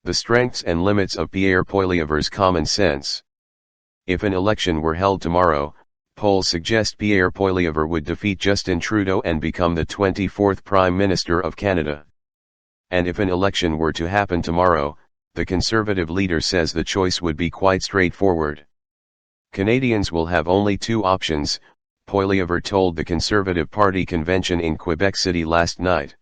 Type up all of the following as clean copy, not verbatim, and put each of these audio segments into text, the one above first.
The strengths and limits of Pierre Poilievre's common sense. If an election were held tomorrow, polls suggest Pierre Poilievre would defeat Justin Trudeau and become the 24th Prime Minister of Canada. And if an election were to happen tomorrow, the Conservative leader says the choice would be quite straightforward. Canadians will have only two options, Poilievre told the Conservative Party convention in Quebec City last night.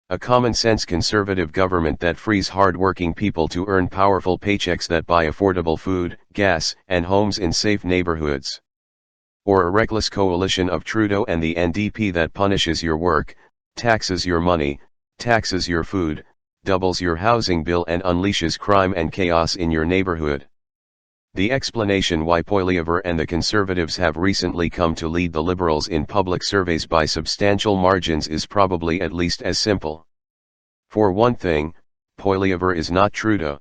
A common-sense Conservative government that frees hard-working people to earn powerful paychecks that buy affordable food, gas, and homes in safe neighborhoods. Or a reckless coalition of Trudeau and the NDP that punishes your work, taxes your money, taxes your food, doubles your housing bill and unleashes crime and chaos in your neighborhood. The explanation why Poilievre and the Conservatives have recently come to lead the Liberals in public surveys by substantial margins is probably at least as simple. For one thing, Poilievre is not Trudeau.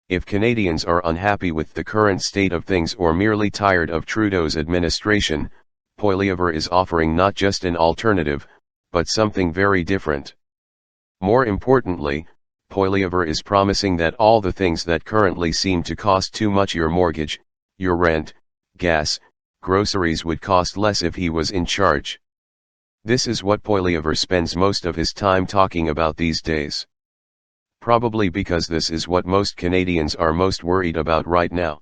If Canadians are unhappy with the current state of things or merely tired of Trudeau's administration, Poilievre is offering not just an alternative, but something very different. More importantly, Poilievre is promising that all the things that currently seem to cost too much, your mortgage, your rent, gas, groceries, would cost less if he was in charge. This is what Poilievre spends most of his time talking about these days. Probably because this is what most Canadians are most worried about right now.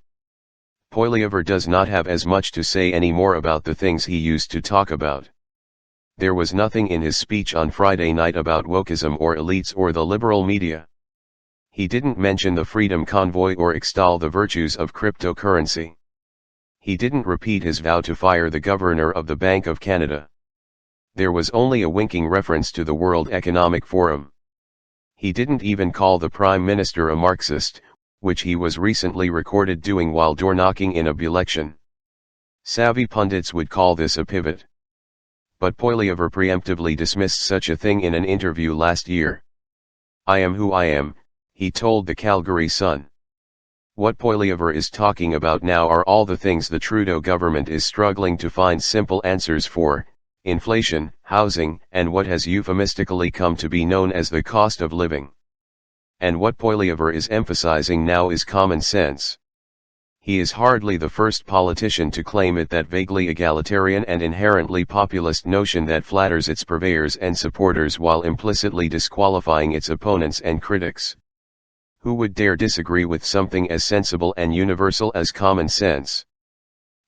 Poilievre does not have as much to say anymore about the things he used to talk about. There was nothing in his speech on Friday night about wokeism or elites or the liberal media. He didn't mention the Freedom Convoy or extol the virtues of cryptocurrency. He didn't repeat his vow to fire the governor of the Bank of Canada. There was only a winking reference to the World Economic Forum. He didn't even call the Prime Minister a Marxist, which he was recently recorded doing while door-knocking in a by-election. Savvy pundits would call this a pivot. But Poilievre preemptively dismissed such a thing in an interview last year. "I am who I am," he told the Calgary Sun. What Poilievre is talking about now are all the things the Trudeau government is struggling to find simple answers for: inflation, housing, and what has euphemistically come to be known as the cost of living. And what Poilievre is emphasizing now is common sense. He is hardly the first politician to claim it, that vaguely egalitarian and inherently populist notion that flatters its purveyors and supporters while implicitly disqualifying its opponents and critics. Who would dare disagree with something as sensible and universal as common sense?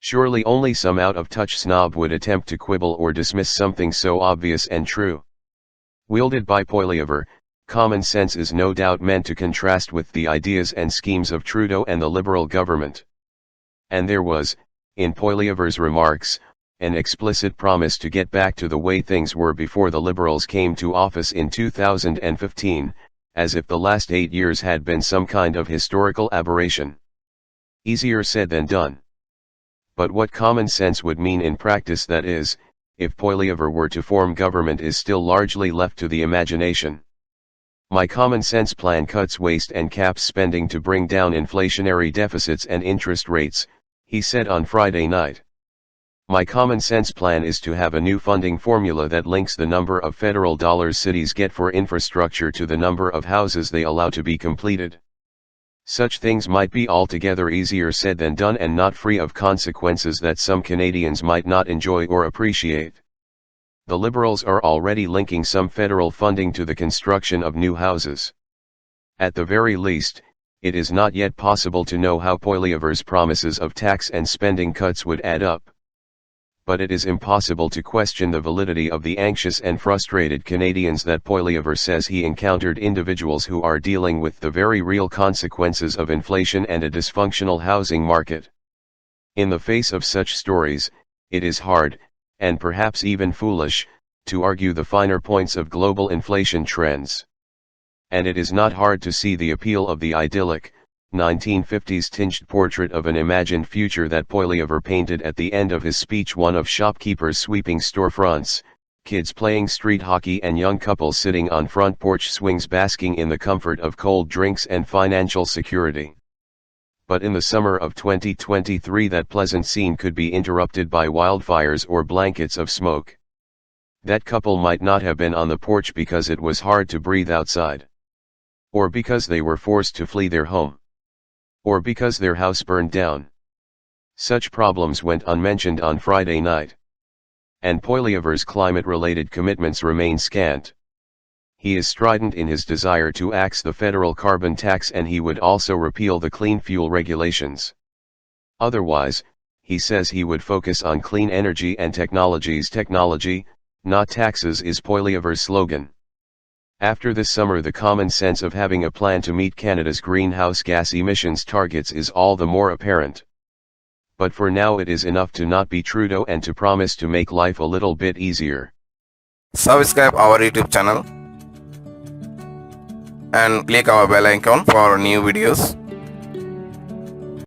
Surely only some out-of-touch snob would attempt to quibble or dismiss something so obvious and true. Wielded by Poilievre, common sense is no doubt meant to contrast with the ideas and schemes of Trudeau and the Liberal government. And there was, in Poilievre's remarks, an explicit promise to get back to the way things were before the Liberals came to office in 2015, as if the last 8 years had been some kind of historical aberration. Easier said than done. But what common sense would mean in practice, that is, if Poilievre were to form government, is still largely left to the imagination. "My common sense plan cuts waste and caps spending to bring down inflationary deficits and interest rates," he said on Friday night. "My common sense plan is to have a new funding formula that links the number of federal dollars cities get for infrastructure to the number of houses they allow to be completed." Such things might be altogether easier said than done, and not free of consequences that some Canadians might not enjoy or appreciate. The Liberals are already linking some federal funding to the construction of new houses. At the very least, it is not yet possible to know how Poilievre's promises of tax and spending cuts would add up. But it is impossible to question the validity of the anxious and frustrated Canadians that Poilievre says he encountered, individuals who are dealing with the very real consequences of inflation and a dysfunctional housing market. In the face of such stories, it is hard, and perhaps even foolish, to argue the finer points of global inflation trends. And it is not hard to see the appeal of the idyllic, 1950s tinged portrait of an imagined future that Poilievre painted at the end of his speech, one of shopkeepers sweeping storefronts, kids playing street hockey, and young couples sitting on front porch swings basking in the comfort of cold drinks and financial security. But in the summer of 2023 that pleasant scene could be interrupted by wildfires or blankets of smoke. That couple might not have been on the porch because it was hard to breathe outside. or because they were forced to flee their home, or because their house burned down. Such problems went unmentioned on Friday night. And Poilievre's climate-related commitments remain scant. He is strident in his desire to axe the federal carbon tax, and he would also repeal the clean fuel regulations. Otherwise, he says he would focus on clean energy and technologies. Technology, not taxes, is Poilievre's slogan. After this summer, the common sense of having a plan to meet Canada's greenhouse gas emissions targets is all the more apparent. But for now it is enough to not be Trudeau and to promise to make life a little bit easier. Subscribe our YouTube channel and click our bell icon for new videos.